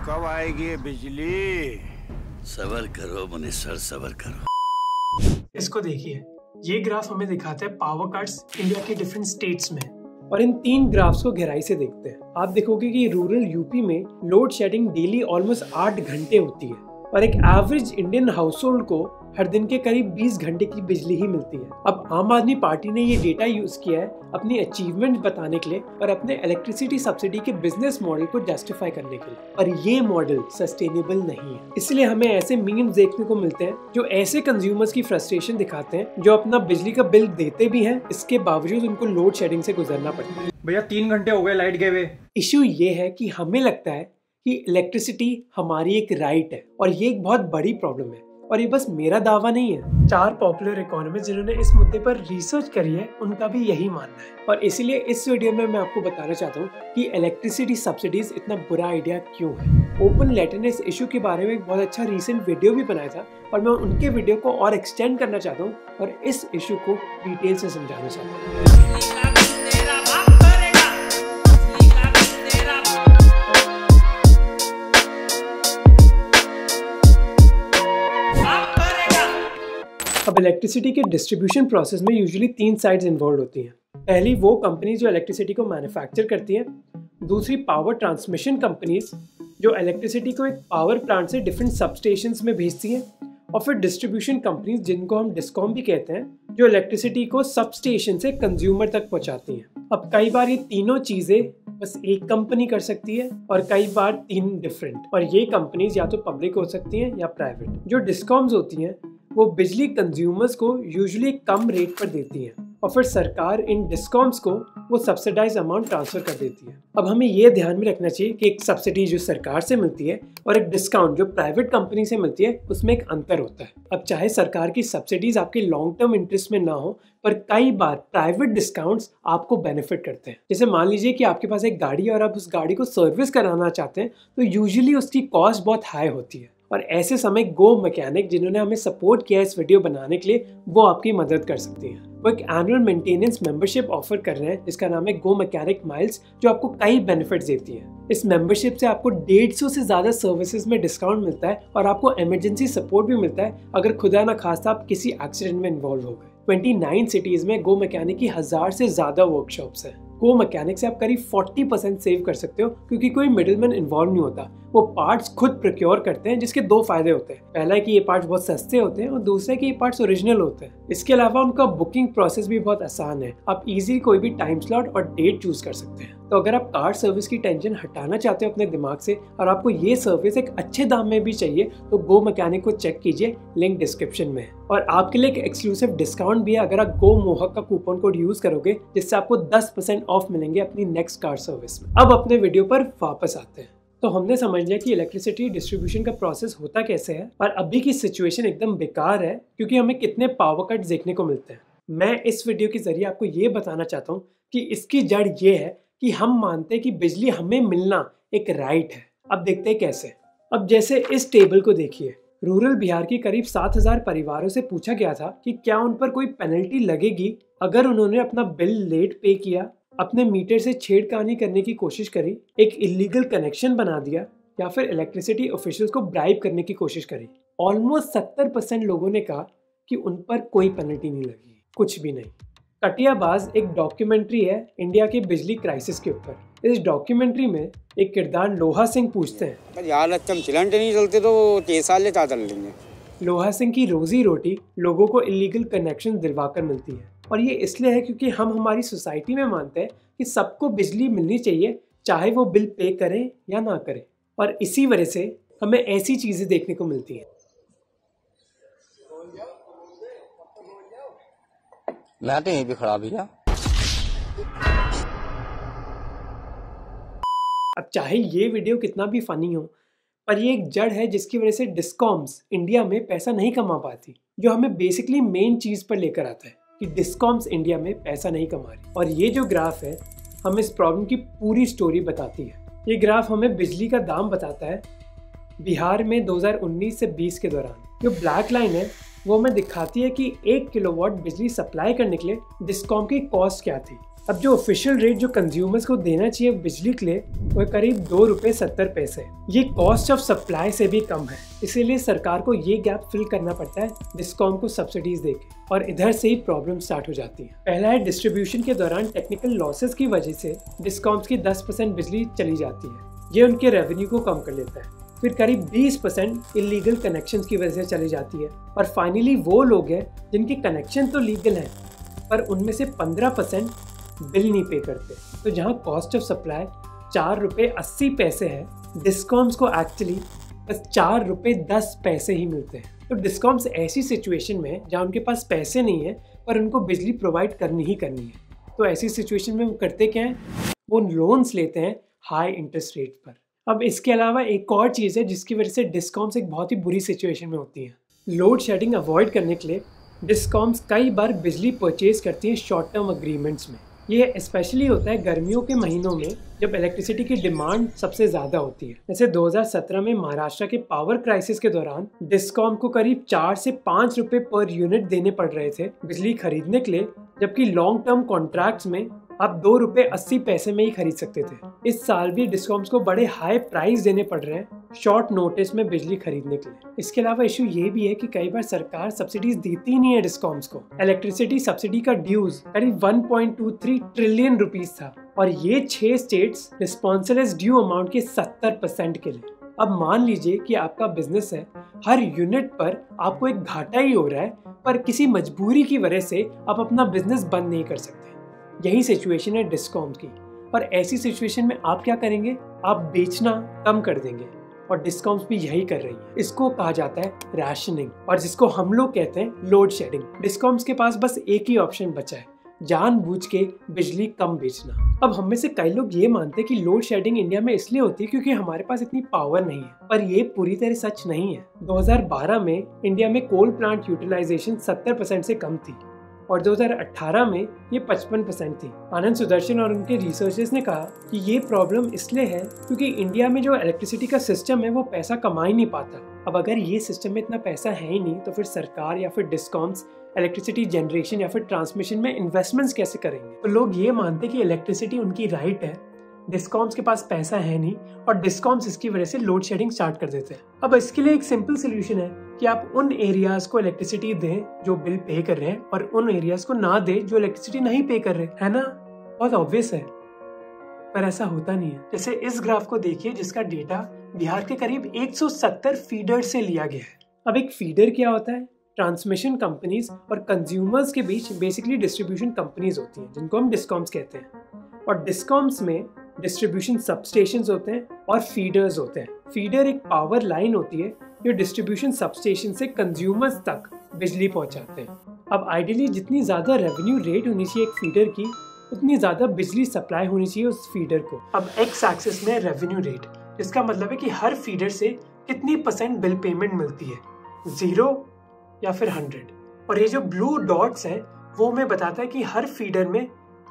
कब आएगी बिजली? सबर करो मुनीसर, सबर करो। इसको देखिए, ये ग्राफ हमें दिखाता है पावर कट्स इंडिया के डिफरेंट स्टेट्स में, और इन तीन ग्राफ्स को गहराई से देखते हैं। आप देखोगे कि रूरल यूपी में लोड शेडिंग डेली ऑलमोस्ट 8 घंटे होती है और एक एवरेज इंडियन हाउस होल्ड को हर दिन के करीब 20 घंटे की बिजली ही मिलती है। अब आम आदमी पार्टी ने ये डेटा यूज किया है अपनी अचीवमेंट बताने के लिए और अपने इलेक्ट्रिसिटी सब्सिडी के बिजनेस मॉडल को जस्टिफाई करने के लिए, और ये मॉडल सस्टेनेबल नहीं है। इसलिए हमें ऐसे मीम्स देखने को मिलते हैं जो ऐसे कंज्यूमर्स की फ्रस्ट्रेशन दिखाते हैं जो अपना बिजली का बिल देते भी हैं, इसके बावजूद उनको लोड शेडिंग से गुजरना पड़ता है। भैया 3 घंटे हो गए लाइट गए हुए। इश्यू ये है कि हमें लगता है कि इलेक्ट्रिसिटी हमारी एक राइट है और ये एक बहुत बड़ी प्रॉब्लम है, और ये बस मेरा दावा नहीं है। 4 पॉपुलर इकोनॉमिस्ट जिन्होंने इस मुद्दे पर रिसर्च करी है उनका भी यही मानना है, और इसीलिए इस वीडियो में मैं आपको बताना चाहता हूँ कि इलेक्ट्रिसिटी सब्सिडीज इतना बुरा आइडिया क्यों है। ओपन लेटर ने इस इशू के बारे में एक बहुत अच्छा रीसेंट वीडियो भी बनाया था, और मैं उनके वीडियो को और एक्सटेंड करना चाहता हूँ और इस इशू को डिटेल से समझाना चाहता हूँ। अब इलेक्ट्रिसिटी के डिस्ट्रीब्यूशन प्रोसेस में यूजुअली 3 साइड्स इन्वॉल्व होती हैं। पहली वो कंपनीज जो इलेक्ट्रिसिटी को मैन्युफैक्चर करती हैं, दूसरी पावर ट्रांसमिशन कंपनीज जो इलेक्ट्रिसिटी को एक पावर प्लांट से डिफरेंट सबस्टेशंस में भेजती हैं, और फिर डिस्ट्रीब्यूशन कंपनीज जिनको हम डिस्कॉम भी कहते हैं जो इलेक्ट्रिसिटी को सबस्टेशन से कंज्यूमर तक पहुंचाती हैं। अब कई बार ये तीनों चीजें बस एक कंपनी कर सकती है और कई बार 3 डिफरेंट, और ये कंपनीज या तो पब्लिक हो सकती हैं या प्राइवेट। जो डिस्कॉम्स होती हैं वो बिजली कंज्यूमर्स को यूजुअली कम रेट पर देती हैं और फिर सरकार इन डिस्कॉम्स को वो सब्सिडाइज अमाउंट ट्रांसफर कर देती है। अब हमें ये ध्यान में रखना चाहिए कि एक सब्सिडी जो सरकार से मिलती है और एक डिस्काउंट जो प्राइवेट कंपनी से मिलती है उसमें एक अंतर होता है। अब चाहे सरकार की सब्सिडीज आपके लॉन्ग टर्म इंटरेस्ट में ना हो, पर कई बार प्राइवेट डिस्काउंट्स आपको बेनिफिट करते हैं। जैसे मान लीजिए कि आपके पास एक गाड़ी और आप उस गाड़ी को सर्विस कराना चाहते हैं, तो यूजुअली उसकी कॉस्ट बहुत हाई होती है, और ऐसे समय गो मैकेनिक जिन्होंने हमें सपोर्ट किया इस वीडियो बनाने के लिए, वो आपकी मदद कर सकती हैं। वो एक एनुअल मेंटेनेंस मेंबरशिप ऑफर कर रहे हैं जिसका नाम है गो मैकेनिक माइल्स, जो आपको कई बेनिफिट्स देती है। इस मेंबरशिप से आपको 150 से ज्यादा सर्विसेज में डिस्काउंट मिलता है और आपको इमरजेंसी सपोर्ट भी मिलता है अगर खुदा ना खास्ता आप किसी एक्सीडेंट में इन्वॉल्व हो गए। 29 सिटीज में गो मैकेनिक की 1000 से ज्यादा वर्कशॉप्स हैं। गो मैकेनिक से आप करीब 40% सेव कर सकते हो क्योंकि कोई मिडिलमैन इन्वॉल्व नहीं होता। वो पार्ट्स खुद प्रोक्योर करते हैं, जिसके 2 फायदे होते हैं। पहला है कि ये पार्ट्स बहुत सस्ते होते हैं और दूसरा है कि ये पार्ट्स ओरिजिनल होते हैं। इसके अलावा उनका बुकिंग प्रोसेस भी बहुत आसान है। आप इजीली कोई भी टाइम स्लॉट और डेट चूज कर सकते हैं। तो अगर आप कार सर्विस की टेंशन हटाना चाहते हो अपने दिमाग से और आपको ये सर्विस एक अच्छे दाम में भी चाहिए, तो गो मैकेनिक को चेक कीजिए, लिंक डिस्क्रिप्शन में है। और आपके लिए एक एक्सक्लूसिव डिस्काउंट भी है अगर आप गो मोहक का कूपन कोड यूज करोगे, जिससे आपको 10% ऑफ मिलेंगे अपनी नेक्स्ट कार सर्विस में। अब अपने वीडियो पर वापस आते हैं। तो हमने समझ लिया कि इलेक्ट्रिसिटी डिस्ट्रीब्यूशन का प्रोसेस होता कैसे है, और अभी की सिचुएशन एकदम बेकार है क्योंकि हमें कितने पावर कट्स देखने को मिलते हैं। मैं इस वीडियो के जरिए आपको ये बताना चाहता हूँ कि इसकी जड़ ये है कि हम मानते हैं कि बिजली हमें मिलना एक राइट है। अब देखते हैं कैसे। अब जैसे इस टेबल को देखिए, रूरल बिहार की करीब 7000 परिवारों से पूछा गया था कि क्या उन पर कोई पेनल्टी लगेगी अगर उन्होंने अपना बिल लेट पे किया, अपने मीटर से छेड़खानी करने की कोशिश करी, एक इलीगल कनेक्शन बना दिया, या फिर इलेक्ट्रिसिटी ऑफिशियल्स को ब्राइब करने की कोशिश करी। ऑलमोस्ट 70% लोगों ने कहा कि उन पर कोई पेनल्टी नहीं लगी, कुछ भी नहीं। कटियाबाज एक डॉक्यूमेंट्री है इंडिया के बिजली क्राइसिस के ऊपर। इस डॉक्यूमेंट्री में एक किरदार लोहा सिंह पूछते हैं, यार हम सिलेंडर नहीं चलते तो 6 साल चादर लेंगे। लोहा सिंह की रोजी रोटी लोगों को इलीगल कनेक्शन दिलवाकर मिलती है, और ये इसलिए है क्योंकि हम हमारी सोसाइटी में मानते हैं कि सबको बिजली मिलनी चाहिए, चाहे वो बिल पे करें या ना करें, और इसी वजह से हमें ऐसी चीजें देखने को मिलती हैं। मैं तो यहीं पे खड़ा भैया। अब चाहे ये वीडियो कितना भी फनी हो, पर ये एक जड़ है जिसकी वजह से डिस्कॉम्स इंडिया में पैसा नहीं कमा पाती, जो हमें बेसिकली मेन चीज पर लेकर आता है कि डिस्कॉम्स इंडिया में पैसा नहीं कमा रही। और ये जो ग्राफ है हमें इस प्रॉब्लम की पूरी स्टोरी बताती है। ये ग्राफ हमें बिजली का दाम बताता है बिहार में 2019 से 20 के दौरान। जो ब्लैक लाइन है वो बिजली का बिल है और जो ग्रीन लाइन है वो बिजली की कीमत है। और ये जो ग्राफ है हमें बिजली का दाम बताता है बिहार में 2019 से 20 के दौरान। बिहार में 2019 से 20 के दौरान बिजली का दाम 2019 से 20 के दौरान वो हमें दिखाती है कि 1 किलोवाट बिजली सप्लाई करने के लिए डिस्कॉम की कॉस्ट क्या थी। अब जो ऑफिशियल रेट जो कंज्यूमर्स को देना चाहिए बिजली के लिए वो करीब 2 रुपये 70 पैसे। ये कॉस्ट ऑफ सप्लाई से भी कम है, इसीलिए सरकार को ये गैप फिल करना पड़ता है डिस्कॉम को सब्सिडीज देके, और इधर से ही प्रॉब्लम स्टार्ट हो जाती है। पहला है डिस्ट्रीब्यूशन के दौरान टेक्निकल लॉसेस की वजह से डिस्कॉम्स की 10% बिजली चली जाती है, ये उनके रेवेन्यू को कम कर लेता है। फिर करीब 20% इलीगल कनेक्शंस की वजह से चली जाती है, और फाइनली वो लोग हैं जिनके कनेक्शन तो लीगल हैं पर उनमें से 15% बिल नहीं पे करते। तो जहाँ कॉस्ट ऑफ सप्लाई 4 रुपये 80 पैसे है, डिस्कॉम्स को एक्चुअली बस 4 रुपये 10 पैसे ही मिलते हैं। तो डिस्कॉम्स ऐसी सिचुएशन में जहाँ उनके पास पैसे नहीं है पर उनको बिजली प्रोवाइड करनी ही करनी है, तो ऐसी सिचुएशन में वो करते क्या हैं, वो लोन्स लेते हैं हाई इंटरेस्ट रेट पर। अब इसके अलावा एक और चीज़ है जिसकी वजह से डिस्कॉम्स एक बहुत ही बुरी सिचुएशन में होती हैं। लोड शेडिंग अवॉइड करने के लिए डिस्कॉम्स कई बार बिजली परचेज करती हैं शॉर्ट टर्म अग्रीमेंट्स में। ये स्पेशली होता है गर्मियों के महीनों में जब इलेक्ट्रिसिटी की डिमांड सबसे ज़्यादा होती है। जैसे 2017 में महाराष्ट्र के पावर क्राइसिस के दौरान डिस्कॉम को करीब 4 से 5 रुपए पर यूनिट देने पड़ रहे थे बिजली खरीदने के लिए, जबकि लॉन्ग टर्म कॉन्ट्रैक्ट्स में आप 2 रुपये 80 पैसे में ही खरीद सकते थे। इस साल भी डिस्कॉम्स को बड़े हाई प्राइस देने पड़ रहे हैं शॉर्ट नोटिस में बिजली खरीदने के लिए। इसके अलावा इशू ये भी है कि कई बार सरकार सब्सिडीज देती ही नहीं है डिस्कॉम्स को। इलेक्ट्रिसिटी सब्सिडी का ड्यूज करीब 1.23 ट्रिलियन रुपीस था, और ये 6 स्टेट्स रिस्पॉन्सिबल ड्यू अमाउंट के 70% के लिए। अब मान लीजिए कि आपका बिजनेस है, हर यूनिट पर आपको एक घाटा ही हो रहा है, पर किसी मजबूरी की वजह से आप अपना बिजनेस बंद नहीं कर सकते। यही सिचुएशन है डिस्कॉम्स की, और ऐसी सिचुएशन में आप क्या करेंगे, आप बेचना कम कर देंगे, और डिस्कॉम्स भी यही कर रही है। इसको कहा जाता है राशनिंग, और जिसको हम लोग कहते हैं लोड शेडिंग। डिस्कॉम्स के पास बस एक ही ऑप्शन बचा है, जानबूझ के बिजली कम बेचना। अब हम में से कई लोग ये मानते हैं कि लोड शेडिंग इंडिया में इसलिए होती है क्योंकि हमारे पास इतनी पावर नहीं है, पर ये पूरी तरह सच नहीं है। 2012 में इंडिया में कोल प्लांट यूटिलाइजेशन 70% से कम थी, और 2018 में ये 55% थी। आनंद सुदर्शन और उनके रिसर्चर्स ने कहा कि ये प्रॉब्लम इसलिए है क्योंकि इंडिया में जो इलेक्ट्रिसिटी का सिस्टम है वो पैसा कमा ही नहीं पाता। अब अगर ये सिस्टम में इतना पैसा है ही नहीं, तो फिर सरकार या फिर डिस्कॉम्स इलेक्ट्रिसिटी जनरेशन या फिर ट्रांसमिशन में इन्वेस्टमेंट्स कैसे करेंगे। तो लोग ये मानते कि इलेक्ट्रिसिटी उनकी राइट है, डिस्कॉम्स के पास पैसा है नहीं, और डिस्कॉम्स इसकी वजह से लोड शेडिंग स्टार्ट कर देते हैं। अब इसके लिए एक सिंपल सोल्यूशन है कि आप उन एरियाज को इलेक्ट्रिसिटी दें जो बिल पे कर रहे हैं, और उन एरियाज को ना दें जो इलेक्ट्रिसिटी नहीं पे कर रहे, है ना। बहुत ऑब्वियस है, पर ऐसा होता नहीं है। जैसे इस ग्राफ को देखिए जिसका डेटा बिहार के करीब 170 फीडर से लिया गया है। अब एक फीडर क्या होता है, ट्रांसमिशन कंपनीज और कंज्यूमर्स के बीच बेसिकली डिस्ट्रीब्यूशन कंपनीज होती हैं जिनको हम डिस्कॉम्स कहते हैं, और डिस्कॉम्स में डिस्ट्रीब्यूशन सबस्टेशंस होते हैं और फीडर्स होते हैं। फीडर एक पावर लाइन होती है जो डिस्ट्रीब्यूशन सबस्टेशन से कंज्यूमर्स तक बिजली पहुंचाते हैं। अब आइडियली जितनी ज़्यादा रेवेन्यू रेट होनी चाहिए एक फीडर की, उतनी ज़्यादा बिजली सप्लाई होनी चाहिए उस फीडर को। अब एक्स एक्सिस में रेवेन्यू रेट, जिसका मतलब है कि हर फीडर से कितनी % बिल पेमेंट मिलती है, 0 या फिर 100। और ये जो ब्लू डॉट्स हैं वो हमें बताता है कि हर फीडर में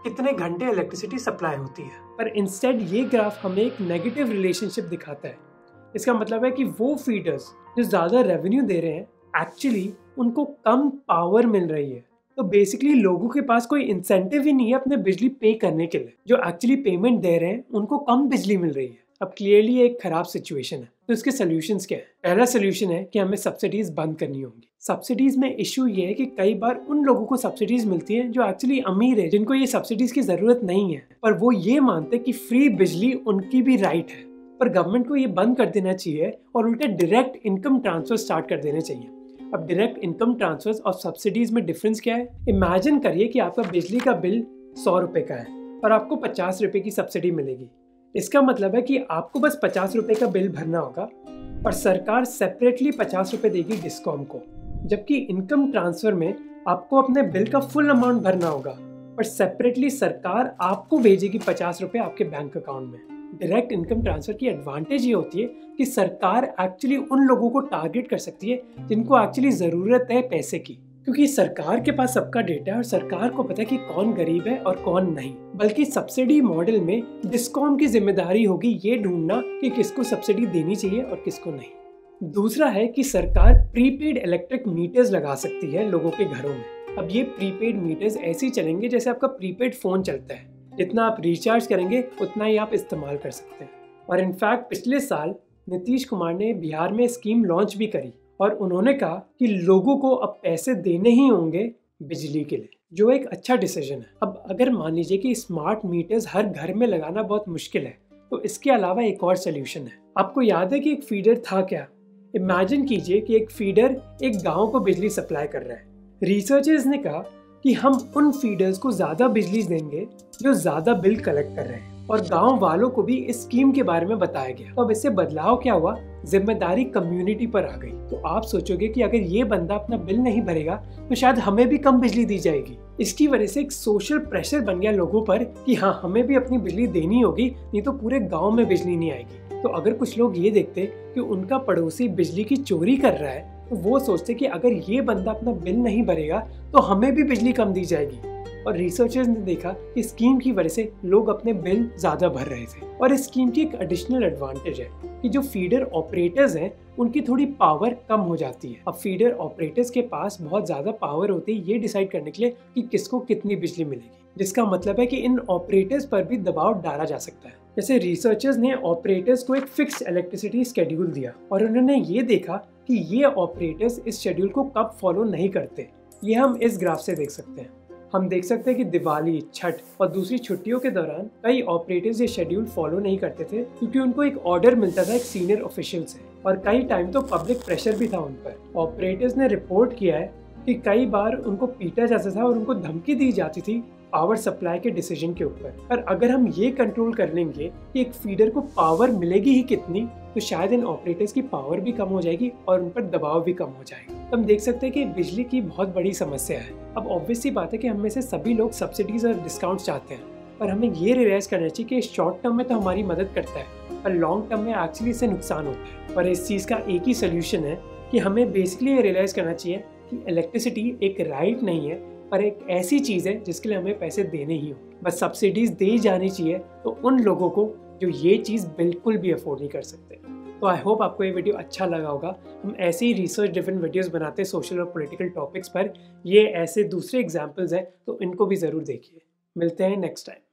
कितने घंटे इलेक्ट्रिसिटी सप्लाई होती है। पर इंस्टेड ये ग्राफ हमें एक नेगेटिव रिलेशनशिप दिखाता है। इसका मतलब है कि वो फीडर्स जो ज़्यादा रेवेन्यू दे रहे हैं एक्चुअली उनको कम पावर मिल रही है। तो बेसिकली लोगों के पास कोई इंसेंटिव ही नहीं है अपने बिजली पे करने के लिए। जो एक्चुअली पेमेंट दे रहे हैं उनको कम बिजली मिल रही है। अब क्लियरली एक खराब सिचुएशन है, तो इसके सोल्यूशंस क्या है। पहला सोल्यूशन है कि हमें सब्सिडीज बंद करनी होंगी। सब्सिडीज में इशू ये है कि कई बार उन लोगों को सब्सिडीज मिलती हैं जो एक्चुअली अमीर है, जिनको ये सब्सिडीज की जरूरत नहीं है, पर वो ये मानते कि फ्री बिजली उनकी भी राइट है। पर गवर्नमेंट को ये बंद कर देना चाहिए और उल्टे डायरेक्ट इनकम ट्रांसफर स्टार्ट कर देने चाहिए। अब डायरेक्ट इनकम ट्रांसफर और सब्सिडीज में डिफरेंस क्या है। इमेजिन करिए कि आपका बिजली का बिल 100 रुपए का है और आपको 50 रुपए की सब्सिडी मिलेगी। इसका मतलब है कि आपको बस 50 रुपए का बिल भरना होगा और सरकार सेपरेटली 50 रुपए देगी डिस्कॉम को, जबकि इनकम ट्रांसफर में आपको अपने बिल का फुल अमाउंट भरना होगा और सेपरेटली सरकार आपको भेजेगी 50 रुपए आपके बैंक अकाउंट में। डायरेक्ट इनकम ट्रांसफर की एडवांटेज ये होती है कि सरकार एक्चुअली उन लोगों को टारगेट कर सकती है जिनको एक्चुअली ज़रूरत है पैसे की, क्योंकि सरकार के पास सबका डेटा है और सरकार को पता है कि कौन गरीब है और कौन नहीं। बल्कि सब्सिडी मॉडल में डिस्कॉम की जिम्मेदारी होगी ये ढूंढना कि किसको सब्सिडी देनी चाहिए और किसको नहीं। दूसरा है कि सरकार प्रीपेड इलेक्ट्रिक मीटर्स लगा सकती है लोगों के घरों में। अब ये प्रीपेड मीटर्स ऐसे ही चलेंगे जैसे आपका प्रीपेड फ़ोन चलता है, जितना आप रिचार्ज करेंगे उतना ही आप इस्तेमाल कर सकते हैं। और इनफैक्ट पिछले साल नीतीश कुमार ने बिहार में स्कीम लॉन्च भी करी और उन्होंने कहा कि लोगों को अब पैसे देने ही होंगे बिजली के लिए, जो एक अच्छा डिसीजन है। अब अगर मान लीजिए कि स्मार्ट मीटर्स हर घर में लगाना बहुत मुश्किल है, तो इसके अलावा एक और सोल्यूशन है। आपको याद है कि एक फीडर था क्या? इमेजिन कीजिए कि एक फीडर एक गांव को बिजली सप्लाई कर रहा है। रिसर्चर्स ने कहा कि हम उन फीडर्स को ज़्यादा बिजली देंगे जो ज़्यादा बिल कलेक्ट कर रहे हैं, और गांव वालों को भी इस स्कीम के बारे में बताया गया। तो अब इससे बदलाव क्या हुआ? जिम्मेदारी कम्युनिटी पर आ गई। तो आप सोचोगे कि अगर ये बंदा अपना बिल नहीं भरेगा तो शायद हमें भी कम बिजली दी जाएगी। इसकी वजह से एक सोशल प्रेशर बन गया लोगों पर कि हाँ, हमें भी अपनी बिजली देनी होगी, नहीं तो पूरे गाँव में बिजली नहीं आएगी। तो अगर कुछ लोग ये देखते कि उनका पड़ोसी बिजली की चोरी कर रहा है, तो वो सोचते कि अगर ये बंदा अपना बिल नहीं भरेगा तो हमें भी बिजली कम दी जाएगी। और रिसर्चर्स ने देखा कि स्कीम की वजह से लोग अपने बिल ज़्यादा भर रहे थे। और इस स्कीम की एक एडिशनल एडवांटेज है कि जो फीडर ऑपरेटर्स हैं उनकी थोड़ी पावर कम हो जाती है। अब फीडर ऑपरेटर्स के पास बहुत ज़्यादा पावर होती है ये डिसाइड करने के लिए कि किसको कितनी बिजली मिलेगी, जिसका मतलब है कि इन ऑपरेटर्स पर भी दबाव डाला जा सकता है। जैसे रिसर्चर्स ने ऑपरेटर्स को एक फिक्स इलेक्ट्रिसिटी शेड्यूल दिया और उन्होंने ये देखा कि ये ऑपरेटर्स इस शेड्यूल को कब फॉलो नहीं करते। ये हम इस ग्राफ से देख सकते हैं। हम देख सकते हैं कि दिवाली, छठ और दूसरी छुट्टियों के दौरान कई ऑपरेटर्स ये शेड्यूल फॉलो नहीं करते थे क्योंकि उनको एक ऑर्डर मिलता था एक सीनियर ऑफिशियल से, और कई टाइम तो पब्लिक प्रेशर भी था उन पर। ऑपरेटर्स ने रिपोर्ट किया है कि कई बार उनको पीटा जाता था और उनको धमकी दी जाती थी पावर सप्लाई के डिसीजन के ऊपर। पर अगर हम ये कंट्रोल कर लेंगे कि एक फीडर को पावर मिलेगी ही कितनी, तो शायद इन ऑपरेटर्स की पावर भी कम हो जाएगी और उन पर दबाव भी कम हो जाएगा। तो हम देख सकते हैं कि बिजली की बहुत बड़ी समस्या है। अब ऑब्वियस सी बात है कि हम में से सभी लोग सब्सिडीज और डिस्काउंट चाहते हैं, पर हमें ये रियलाइज करना चाहिए कि शॉर्ट टर्म में तो हमारी मदद करता है, पर लॉन्ग टर्म में एक्चुअली इससे नुकसान होता है। और इस चीज़ का एक ही सोल्यूशन है कि हमें बेसिकली ये रियलाइज करना चाहिए कि इलेक्ट्रिसिटी एक राइट नहीं है, पर एक ऐसी चीज़ है जिसके लिए हमें पैसे देने ही हो। बस सब्सिडीज दी जानी चाहिए तो उन लोगों को जो ये चीज़ बिल्कुल भी अफोर्ड नहीं कर सकते। तो आई होप आपको ये वीडियो अच्छा लगा होगा। हम ऐसे ही रिसर्च ड्रिवन वीडियोस बनाते हैं सोशल और पॉलिटिकल टॉपिक्स पर। ये ऐसे दूसरे एग्जांपल्स हैं तो इनको भी ज़रूर देखिए। मिलते हैं नेक्स्ट टाइम।